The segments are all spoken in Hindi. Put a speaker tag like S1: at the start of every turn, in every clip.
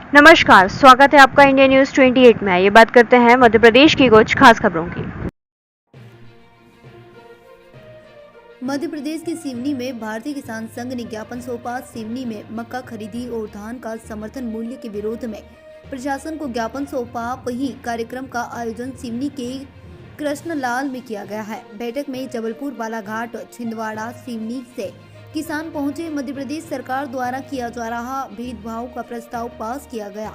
S1: नमस्कार, स्वागत है आपका इंडिया न्यूज 28 में। ये बात करते हैं मध्य प्रदेश की कुछ खास खबरों की।
S2: मध्य प्रदेश के सिवनी में भारतीय किसान संघ ने ज्ञापन सौंपा। सिवनी में मक्का खरीदी और धान का समर्थन मूल्य के विरोध में प्रशासन को ज्ञापन सौंपा। वहीं कार्यक्रम का आयोजन सिवनी के कृष्णलाल में किया गया है। बैठक में जबलपुर, बालाघाट, छिंदवाड़ा, सिवनी से किसान पहुंचे। मध्य प्रदेश सरकार द्वारा किया जा रहा भेदभाव का प्रस्ताव पास किया गया।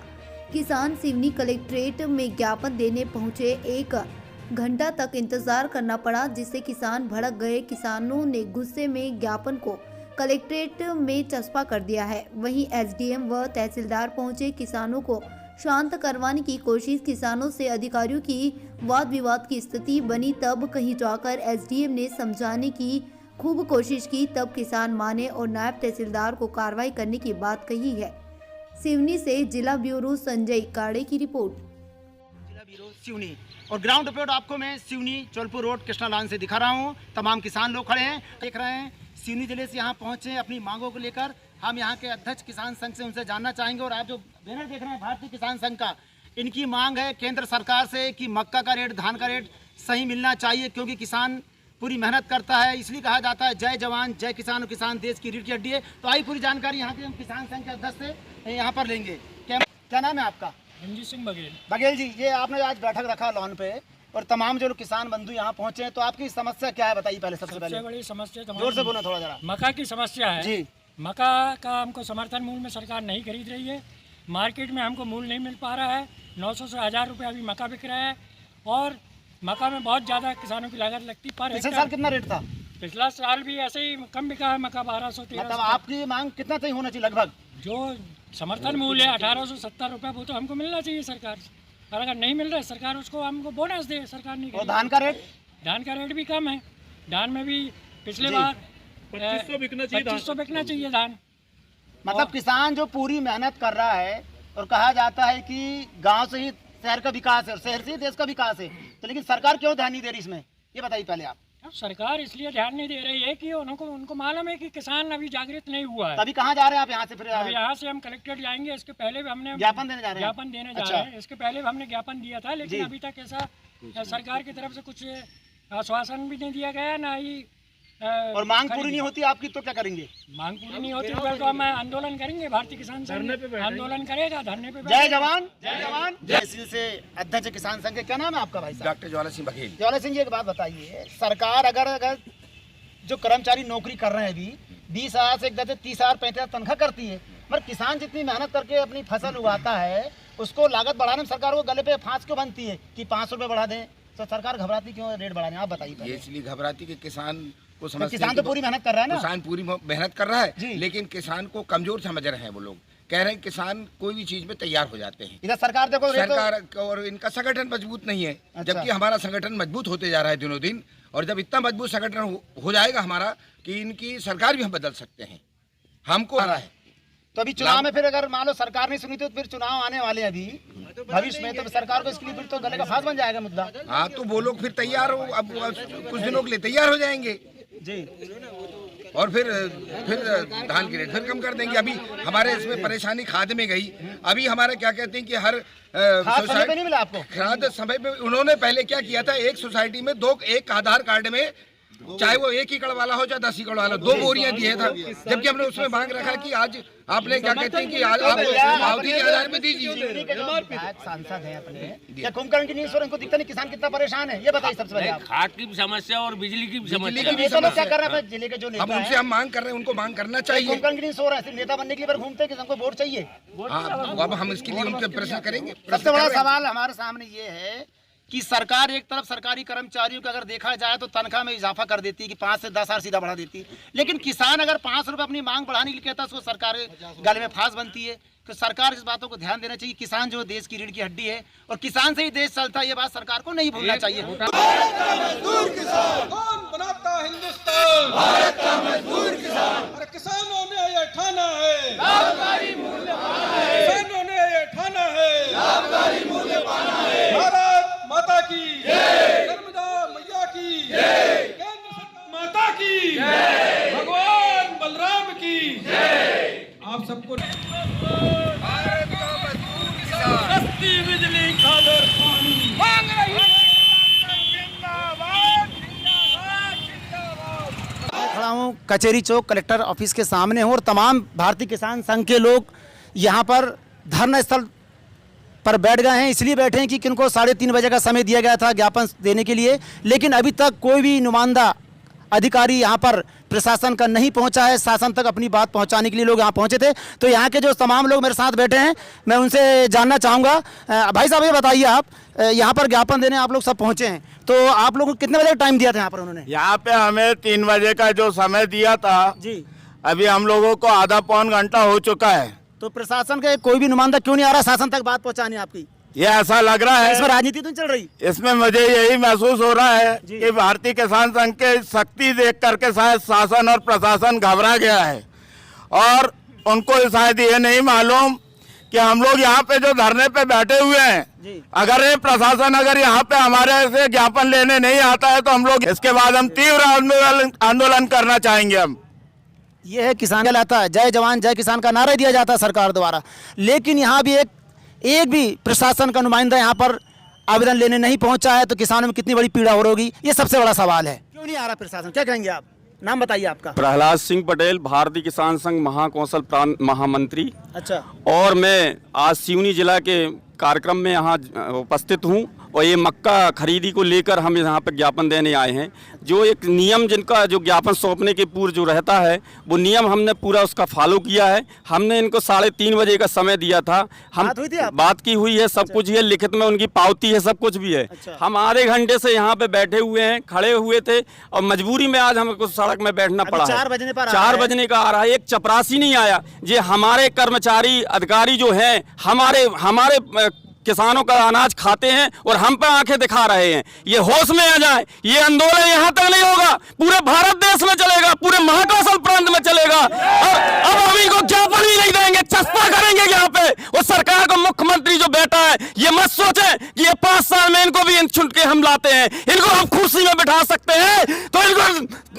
S2: किसान सिवनी कलेक्ट्रेट में ज्ञापन देने पहुंचे। 1 घंटा तक इंतजार करना पड़ा, जिससे किसान भड़क गए। किसानों ने गुस्से में ज्ञापन को कलेक्ट्रेट में चस्पा कर दिया है। वहीं एसडीएम व तहसीलदार पहुंचे। किसानों को शांत करवाने की कोशिश। किसानों से अधिकारियों की वाद विवाद की स्थिति बनी। तब कहीं जाकर एसडीएम ने समझाने की खूब कोशिश की, तब किसान माने और नायब तहसीलदार को कार्रवाई करने की बात कही है। सिवनी से जिला ब्यूरो संजय काड़े की रिपोर्ट।
S3: जिला ब्यूरो सिवनी और ग्राउंड रिपोर्ट आपको मैं सिवनी चौलपुर रोड कृष्णालाल से दिखा रहा हूँ। तमाम किसान लोग खड़े हैं, देख रहे हैं। सिवनी जिले से यहाँ पहुँचे अपनी मांगों को लेकर। हम यहाँ के अध्यक्ष किसान संघ से उनसे जानना चाहेंगे। और आप जो बैनर देख रहे हैं भारतीय किसान संघ का, इनकी मांग है केंद्र सरकार से कि मक्का का रेट, धान का रेट सही मिलना चाहिए, क्योंकि किसान पूरी मेहनत करता है। इसलिए कहा जाता है जय जवान जय किसान, और किसान देश की रीढ़ की हड्डी है। तो आई पूरी जानकारी यहाँ के हम किसान संघ के अध्यक्ष से यहाँ पर लेंगे। क्या नाम है आपका?
S4: रणजीत सिंह बघेल।
S3: बघेल जी, ये आपने आज बैठक रखा लॉन पे और तमाम जो किसान बंधु यहाँ पहुँचे हैं, तो आपकी समस्या क्या है बताइए पहले। सबसे पहले
S4: बड़ी समस्या
S3: जोर से बोलो थोड़ा जरा।
S4: मक्का की समस्या है
S3: जी।
S4: मक्का का हमको समर्थन मूल्य में सरकार नहीं खरीद रही है। मार्केट में हमको मूल्य नहीं मिल पा रहा है। 900 से 1000 रुपये अभी मक्का बिक रहा है। और मक्का में बहुत ज़्यादा किसानों की लागत लगती पर
S3: पिछले साल कितना रेट था?
S4: पिछला साल भी ऐसे ही कम बिका है मक्का, 1200-1300।
S3: मतलब आपकी मांग कितना सही होना चाहिए लगभग?
S4: जो समर्थन मूल्य है 1870 रुपये, वो तो हमको मिलना चाहिए सरकार से। और अगर नहीं मिल रहा है, सरकार उसको हमको बोनस दे। सरकार नहीं।
S3: और धान का रेट?
S4: धान का रेट भी कम है। धान में भी पिछले बार 2500 बिकना चाहिए धान।
S3: मतलब किसान जो पूरी मेहनत कर रहा है, और कहा जाता है कि गांव से ही शहर का विकास है और शहर से ही देश का विकास है, तो लेकिन सरकार क्यों ध्यान नहीं दे रही इसमें, ये बताइए पहले आप।
S4: सरकार इसलिए ध्यान नहीं दे रही है कि उनको मालूम है कि किसान अभी जागृत नहीं हुआ है।
S3: अभी कहाँ जा रहे हैं आप यहाँ से? फिर
S4: अब यहाँ से हम कलेक्ट्रेट जाएंगे। इसके पहले भी हमने
S3: ज्ञापन देने जा रहे हैं।
S4: ज्ञापन देने जा रहे हैं। इसके पहले भी हमने ज्ञापन दिया था, लेकिन अभी तक ऐसा सरकार की तरफ से कुछ आश्वासन भी नहीं दिया गया, ना ही
S3: और मांग पूरी नहीं होती आपकी तो क्या करेंगे?
S4: मांग पूरी नहीं होती तो हम आंदोलन करेंगे। भारतीय किसान संघ आंदोलन करेगा, धरने पे।
S3: जय जवान जय जवान जय सिंह से अध्यक्ष किसान संघ के। क्या नाम है आपका भाई साहब?
S5: डॉक्टर ज्वाला सिंह बघेल।
S3: ज्वाला सिंह जी, एक बात बताइए, सरकार अगर जो कर्मचारी नौकरी कर रहे हैं अभी 20,000 से 30,000 35,000 तनख्वाह करती है, मगर किसान जितनी मेहनत करके अपनी फसल उगाता है, उसको लागत बढ़ाने में सरकार को गले पे फांस क्यों बनती है कि 500 रुपये बढ़ा दें? तो सरकार घबराती क्यों रेट बढ़ाने? आप बताइए।
S5: ये इसलिए घबराती कि किसान को
S3: तो किसान तो पूरी मेहनत कर रहा है ना।
S5: किसान पूरी मेहनत कर रहा है, लेकिन किसान को कमजोर समझ रहे हैं। वो लोग कह रहे हैं किसान कोई भी चीज में तैयार हो जाते हैं।
S3: इधर सरकार देखो,
S5: सरकार और इनका संगठन मजबूत नहीं है। जबकि हमारा संगठन मजबूत होते जा रहा है दिनों दिन। और जब इतना मजबूत संगठन हो जाएगा हमारा कि इनकी सरकार भी हम बदल सकते हैं। हमको आ रहा है।
S3: तो अभी चुनाव में फिर अगर मान लो सरकार नहीं सुनी तो फिर चुनाव आने वाले अभी भविष्य में, तो सरकार को इसके लिए फिर तो गले का फांस बन जाएगा मुद्दा।
S5: हाँ, तो वो लोग फिर तैयार हो, अब कुछ दिनों के लिए तैयार हो जाएंगे
S3: जी।
S5: और फिर धान की रेट फिर कम कर देंगे। अभी हमारे इसमें परेशानी खाद में गई। अभी हमारे क्या कहते हैं कि हर
S3: समय पे नहीं मिला आपको
S5: खाद समय पे। उन्होंने पहले क्या किया था, एक सोसाइटी में एक आधार कार्ड में, चाहे वो 1 एकड़ वाला हो चाहे 10 एकड़ वाला, 2 बोरियां दिए था। जबकि हमने उसमें मांग रखा कि आज आपने क्या कहते हैं कि आज आप मावती के आधार में दीजिए।
S3: सांसद है अपने, क्या कुंभकर्ण की नींद सो रहे, इनको दिखता नहीं किसान कितना परेशान है, ये बताइए सबसे पहले।
S6: खाद की भी समस्या और बिजली की भी समस्या।
S3: क्या कर रहे हैं जिले के जो नेता
S5: हम उनसे हम मांग कर रहे हैं, उनको मांग करना चाहिए।
S3: कुंभकर्ण की नींद सो रहा है, नेता बनने के लिए घूमते हैं कि हमको वोट चाहिए।
S5: अब हम इसके लिए उनके प्रश्न करेंगे।
S3: सबसे बड़ा सवाल हमारे सामने ये है कि सरकार एक तरफ सरकारी कर्मचारियों का अगर देखा जाए तो तनख्वाह में इजाफा कर देती है कि 5 से 10,000 सीधा बढ़ा देती है, लेकिन किसान अगर 5 रुपये अपनी मांग बढ़ाने के लिए कहता है, उसको सरकार गले में फांस बनती है। तो सरकार इस बातों को ध्यान देना चाहिए। किसान जो देश की रीढ़ की हड्डी है और किसान से ही देश चलता है, ये बात सरकार को नहीं भूलना चाहिए।
S7: कौन बनाता हिंदुस्तान? भारत का मजदूर किसान। अरे किसानों ने ये ठाना है, लाभकारी मूल्य पाना है। किसानों ने ये ठाना है, लाभकारी मूल्य पाना है। भारत माता की जय, नर्मदा मैया की जय, केंद्र माता की जय, भगवान बलराम की जय। आप सबको भारत का
S4: सस्ती बिजली खाद और पानी
S5: मांग रही है।
S3: मैं खड़ा हूँ कचहरी चौक कलेक्टर ऑफिस के सामने हूँ और तमाम भारतीय किसान संघ के लोग यहाँ पर धरना स्थल पर बैठ गए हैं। इसलिए बैठे हैं कि किनको 3:30 बजे का समय दिया गया था ज्ञापन देने के लिए, लेकिन अभी तक कोई भी नुमाइंदा अधिकारी यहाँ पर प्रशासन का नहीं पहुँचा है। शासन तक अपनी बात पहुँचाने के लिए लोग यहाँ पहुँचे थे। तो यहाँ के जो तमाम लोग मेरे साथ बैठे हैं, मैं उनसे जानना चाहूँगा। भाई साहब, ये बताइए, आप यहाँ पर ज्ञापन देने आप लोग सब पहुँचे हैं, तो आप लोगों को कितने बजे टाइम दिया था यहाँ पर उन्होंने?
S8: यहाँ पे हमें 3 बजे का जो समय दिया था
S3: जी,
S8: अभी हम लोगों को आधा पौन घंटा हो चुका है।
S3: तो प्रशासन के कोई भी नुमाइंदा क्यों नहीं आ रहा शासन तक बात पहुँचाने आपकी?
S8: ये ऐसा लग रहा
S3: इसमें
S8: है,
S3: राजनीति तो नहीं चल रही?
S8: इसमें मुझे यही महसूस हो रहा है कि भारतीय किसान संघ के शक्ति देख करके शायद शासन और प्रशासन घबरा गया है और उनको शायद ये नहीं मालूम कि हम लोग यहाँ पे जो धरने पे बैठे हुए हैं, अगर ये प्रशासन अगर यहाँ पे हमारे से ज्ञापन लेने नहीं आता है तो हम लोग इसके बाद हम तीव्र आंदोलन करना चाहेंगे। हम
S3: ये है किसान लाता है, जय जवान जय किसान का नारा दिया जाता है सरकार द्वारा, लेकिन यहाँ भी एक भी प्रशासन का नुमाइंदा यहाँ पर आवेदन लेने नहीं पहुँचा है, तो किसानों में कितनी बड़ी पीड़ा हो रही, ये सबसे बड़ा सवाल है। क्यों नहीं आ रहा प्रशासन, क्या कहेंगे आप? नाम बताइए आपका।
S9: प्रहलाद सिंह पटेल, भारतीय किसान संघ महाकौशल प्रांत महामंत्री।
S3: अच्छा।
S9: और मैं आज सिवनी जिला के कार्यक्रम में यहाँ उपस्थित हूँ और ये मक्का खरीदी को लेकर हम यहाँ पर ज्ञापन देने आए हैं। जो एक नियम जिनका जो ज्ञापन सौंपने के पूर्व जो रहता है वो नियम हमने पूरा उसका फॉलो किया है। हमने इनको 3:30 बजे का समय दिया था। हम बात की हुई है, सब कुछ है, लिखित में उनकी पावती है, सब कुछ भी है। हम आधे घंटे से यहाँ पे बैठे हुए हैं, खड़े हुए थे और मजबूरी में आज हमको सड़क में बैठना पड़ा है। 4 बजने का आ रहा है, एक चपरासी नहीं आया। ये हमारे कर्मचारी अधिकारी जो हैं हमारे किसानों का अनाज खाते हैं और हम पे आंखें दिखा रहे हैं। ये होश में आ जाए, ये आंदोलन यहाँ तक नहीं होगा, पूरे भारत देश में चलेगा, पूरे महाकौशल प्रांत में चलेगा। और अब हम इनको ज्ञापन ही नहीं देंगे, चस्पा करेंगे यहाँ पे। और सरकार को मुख्यमंत्री जो बैठा है ये मत सोचे कि ये 5 साल में इनको भी छुट के हम लाते हैं। इनको हम कुर्सी में बैठा सकते हैं तो इनको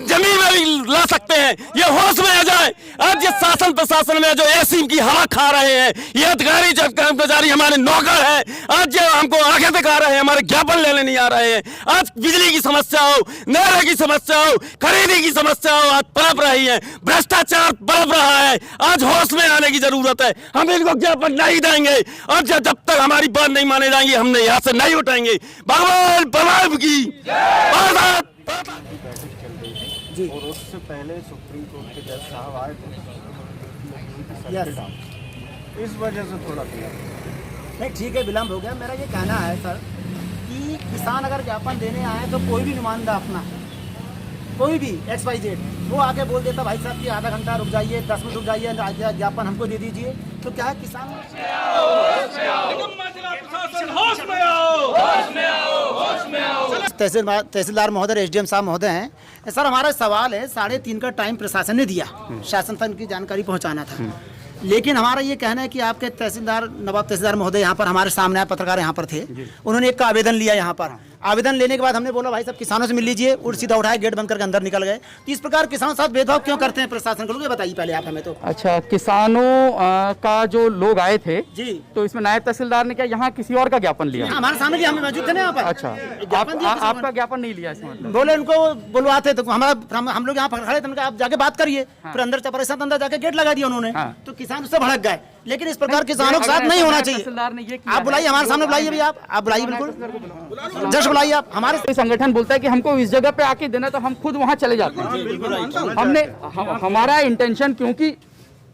S9: जमीन में भी ला सकते हैं। ये होश में आ जाए। आज ये शासन प्रशासन में जो एसी की हवा खा रहे हैं, ये अधिकारी जब कर्मचारी हमारे नौकर है, आज ये हमको आगे दिखा रहे हैं, हमारे ज्ञापन लेने नहीं आ रहे हैं। आज बिजली की समस्या हो, नहर की समस्या हो, खरीदी की समस्या हो, आज पनप रही है, भ्रष्टाचार पनप रहा है। आज होश में आने की जरूरत है। हम इनको ज्ञापन नहीं देंगे और जब तक हमारी बात नहीं माने जाएंगी हमने यहाँ से नहीं उठाएंगे। भगवान प्रणाम की
S3: जी।
S9: और उससे पहले सुप्रीम कोर्ट के जज साहब आए थे, इस वजह से थोड़ा
S3: नहीं, ठीक है, विलम्ब हो गया। मेरा ये कहना है सर कि किसान अगर ज्ञापन देने आए तो कोई भी नुमाइंदा अपना, कोई भी XYZ वो आके बोल देता भाई साहब कि आधा घंटा रुक जाइए, 10 मिनट रुक जाइए, ज्ञापन हमको दे दीजिए, तो क्या है किसान तहसीलदार महोदय, SDM साहब महोदय हैं। सर हमारा सवाल है, 3:30 का टाइम प्रशासन ने दिया, शासन तक की जानकारी पहुंचाना था, लेकिन हमारा ये कहना है कि आपके तहसीलदार नवाब तहसीलदार महोदय यहाँ पर हमारे सामने आए, पत्रकार यहाँ पर थे, उन्होंने एक का आवेदन लिया यहाँ पर। आवेदन लेने के बाद हमने बोला भाई साहब किसानों से मिल लीजिए, और सीधा उठाए गेट बंद करके अंदर निकल गए। तो इस प्रकार किसानों के साथ भेदभाव क्यों करते हैं प्रशासन के लोग, ये बताइए पहले आप हमें। तो
S10: अच्छा, किसानों का जो लोग आए थे
S3: जी, तो
S10: इसमें नायब तहसीलदार ने क्या यहाँ किसी और का ज्ञापन लिया?
S3: हमारे सामने लिया, हम मौजूद थे ना यहाँ पर।
S10: अच्छा, आपका ज्ञापन नहीं लिया इसमें? मतलब
S3: बोले उनको बुलवाते तो हम लोग यहाँ पर खड़े थे, आप जाके बात करिए। फिर अंदर चपरासी अंदर जाके गेट लगा दिया उन्होंने, तो किसान उससे भड़क गए। लेकिन इस प्रकार किसानों के साथ नहीं होना चाहिए। आप बुलाइए, हमारे सामने बुलाइए भैया, आप बुलाइए, बिल्कुल जस्ट बुलाइए आप। हमारे
S10: संगठन बोलता है कि हमको इस जगह पे आके देना, तो हम खुद वहाँ चले जाते हैं। हमारा इंटेंशन, क्योंकि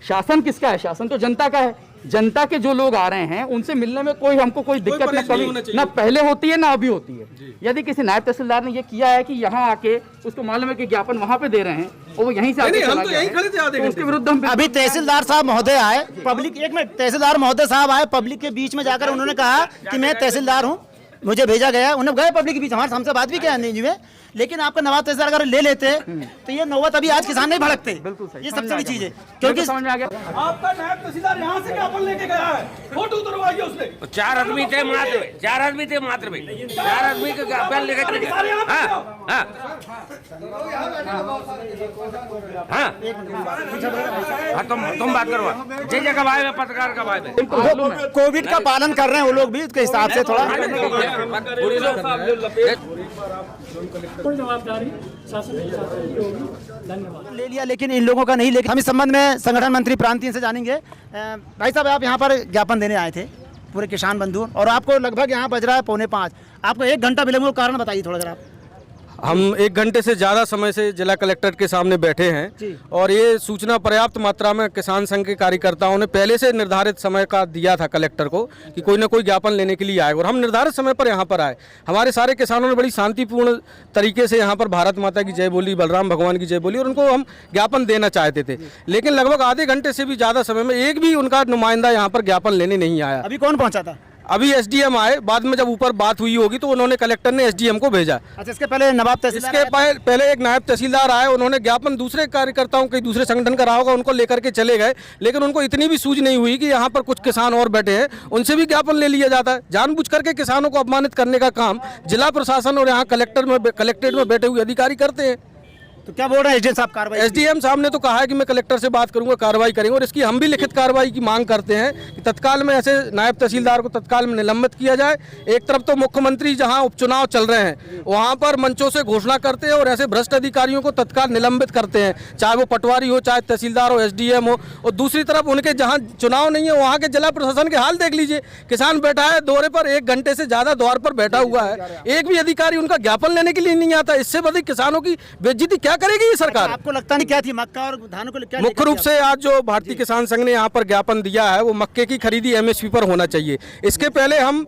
S10: शासन किसका है? शासन तो जनता का है। जनता के जो लोग आ रहे हैं उनसे मिलने में हमको कोई दिक्कत न कभी ना पहले होती है ना अभी होती है। यदि किसी नायब तहसीलदार ने ये किया है कि यहाँ आके उसको मालूम है कि ज्ञापन वहाँ पे दे रहे हैं और वो यहीं से आके चला गया है, तो उसके विरुद्ध हम
S3: अभी तहसीलदार साहब महोदय आए, पब्लिक, एक मिनट, तहसीलदार महोदय साहब आए, पब्लिक के बीच में जाकर उन्होंने कहा कि मैं तहसीलदार हूँ, मुझे भेजा गया। उन्हें गए पब्लिक के बीच, हमसे बात भी किया नहीं जी में, लेकिन आपका नवाब तहसीलदार अगर ले लेते तो ये नौबत अभी आज किसान नहीं भड़कते। ये सबसे बड़ी चीज है, क्योंकि
S10: समझ में आ गया।
S7: आपका नायब तहसीलदार यहाँ से ज्ञापन लेके गया है, फोटो उतरवाइए उसने।
S6: 4 आदमी थे मात्र में, 4 आदमी थे मात्र में, 4 आदमी का ज्ञापन लेकर के हाँ हाँ हाँ हाँ तुम बात करो। जे जगह आए हुए पत्रकार कब आए थे?
S3: कोविड का पालन कर रहे हैं वो लोग भी, उसके हिसाब से थोड़ा
S4: कोई जवाबदारी शासन की होगी। धन्यवाद।
S3: ले लिया, लेकिन इन लोगों का नहीं। लेकिन हम इस संबंध में संगठन मंत्री प्रांतीय से जानेंगे। भाई साहब, आप यहाँ पर ज्ञापन देने आए थे पूरे किसान बंधु, और आपको लगभग यहाँ बज रहा है 4:45। आपको 1 घंटा विलंब का कारण बताइए थोड़ा जरा।
S11: हम 1 घंटे से ज़्यादा समय से जिला कलेक्टर के सामने बैठे हैं और ये सूचना पर्याप्त मात्रा में किसान संघ के कार्यकर्ताओं ने पहले से निर्धारित समय का दिया था कलेक्टर को कि कोई ना कोई ज्ञापन लेने के लिए आए, और हम निर्धारित समय पर यहाँ पर आए। हमारे सारे किसानों ने बड़ी शांतिपूर्ण तरीके से यहाँ पर भारत माता की जय बोली, बलराम भगवान की जय बोली, और उनको हम ज्ञापन देना चाहते थे। लेकिन लगभग आधे घंटे से भी ज़्यादा समय में एक भी उनका नुमाइंदा यहाँ पर ज्ञापन लेने नहीं आया।
S3: अभी कौन पहुँचा था?
S11: अभी एसडीएम आए, बाद में जब ऊपर बात हुई होगी तो उन्होंने, कलेक्टर ने एसडीएम को भेजा।
S3: अच्छा, इसके पहले नवाब तहसीलदार,
S11: इसके पहले एक नायब तहसीलदार आए, उन्होंने ज्ञापन दूसरे कार्यकर्ताओं के दूसरे संगठन का रहा होगा, उनको लेकर के चले गए। लेकिन उनको इतनी भी सूझ नहीं हुई कि यहाँ पर कुछ किसान और बैठे हैं, उनसे भी ज्ञापन ले लिया जाता है। जानबूझ करके किसानों को अपमानित करने का काम जिला प्रशासन और यहाँ कलेक्ट्रेट में बैठे हुए अधिकारी करते हैं।
S3: तो क्या बोल रहे हैं एसडीएम साहब? कार्रवाई,
S11: एसडीएम साहब ने तो कहा है कि मैं कलेक्टर से बात करूंगा, कार्रवाई करेंगे, और इसकी हम भी लिखित कार्रवाई की मांग करते हैं कि तत्काल में ऐसे नायब तहसीलदार को तत्काल में निलंबित किया जाए। एक तरफ तो मुख्यमंत्री जहां उपचुनाव चल रहे हैं वहां पर मंचों से घोषणा करते हैं और ऐसे भ्रष्ट अधिकारियों को तत्काल निलंबित करते हैं, चाहे वो पटवारी हो, चाहे तहसीलदार हो, एसडीएम हो। और दूसरी तरफ उनके जहाँ चुनाव नहीं है वहाँ के जिला प्रशासन के हाल देख लीजिए। किसान बैठा है दौरे पर, 1 घंटे से ज्यादा द्वार पर बैठा हुआ है, एक भी अधिकारी उनका ज्ञापन लेने के लिए नहीं आता। इससे बड़ी किसानों की बेइज्जती क्या करेगी ये सरकार?
S3: आपको लगता नहीं क्या थी मक्का और धान को क्या?
S11: मुख्य रूप से आज जो भारतीय किसान संघ ने यहाँ पर ज्ञापन दिया है वो मक्के की खरीदी एमएसपी पर होना चाहिए। इसके पहले हम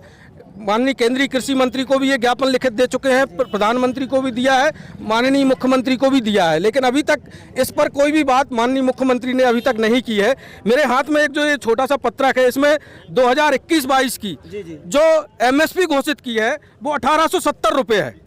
S11: माननीय केंद्रीय कृषि मंत्री को भी ये ज्ञापन लिखित दे चुके हैं, प्रधानमंत्री को भी दिया है, माननीय मुख्यमंत्री को भी दिया है, लेकिन अभी तक इस पर कोई भी बात माननीय मुख्यमंत्री ने अभी तक नहीं की है। मेरे हाथ में एक जो ये छोटा सा पत्रक है, इसमें 2021-22 की जो एमएसपी घोषित की है वो 1870 रुपये है,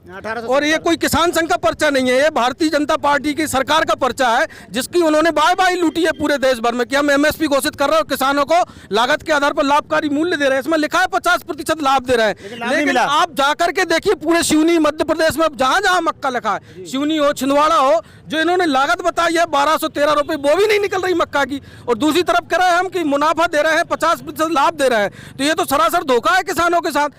S11: और ये कोई किसान संघ का पर्चा नहीं है, ये भारतीय जनता पार्टी की सरकार का पर्चा है, जिसकी उन्होंने बाय लूटी है पूरे देश भर में कि हम एमएसपी घोषित कर रहे हैं और किसानों को लागत के आधार पर लाभकारी मूल्य दे रहे हैं। इसमें लिखा है 50% लाभ दे रहे हैं, लेकिन आप जाकर के देखिए पूरे सिवनी मध्य प्रदेश में जहां जहां मक्का लिखा है, सिवनी हो, छिंदवाड़ा हो, जो इन्होंने लागत बताई है 1213 रुपये, वो भी नहीं निकल रही मक्का की। और दूसरी तरफ कह रहे हैं हम कि मुनाफा दे रहे हैं, 50% लाभ दे रहे हैं, तो ये तो सरासर धोखा है किसानों के साथ।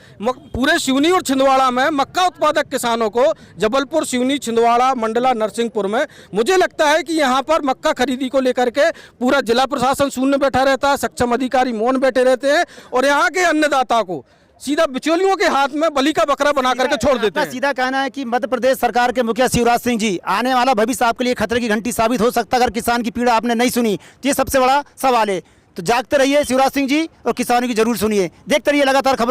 S11: पूरे सिवनी और छिंदवाड़ा में मक्का उत्पादक किसानों को, जबलपुर, सिवनी, छिंदवाड़ा, मंडला, नरसिंहपुर में, मुझे लगता है कि यहाँ पर मक्का खरीदी को लेकर के पूरा जिला प्रशासन शून्य बैठा रहता है, सक्षम अधिकारी मौन बैठे रहते हैं, और यहाँ के अन्नदाता को सीधा बिचौलियों के हाथ में बलि का बकरा बना करके छोड़ देते हैं।
S3: सीधा कहना है कि मध्य प्रदेश सरकार के मुखिया शिवराज सिंह जी, आने वाला भविष्य आपके लिए खतरे की घंटी साबित हो सकता है अगर किसान की पीड़ा आपने नहीं सुनी, तो ये सबसे बड़ा सवाल है। तो जागते रहिए शिवराज सिंह जी, और किसानों की जरूर सुनिए। देखते रहिए लगातार खबर।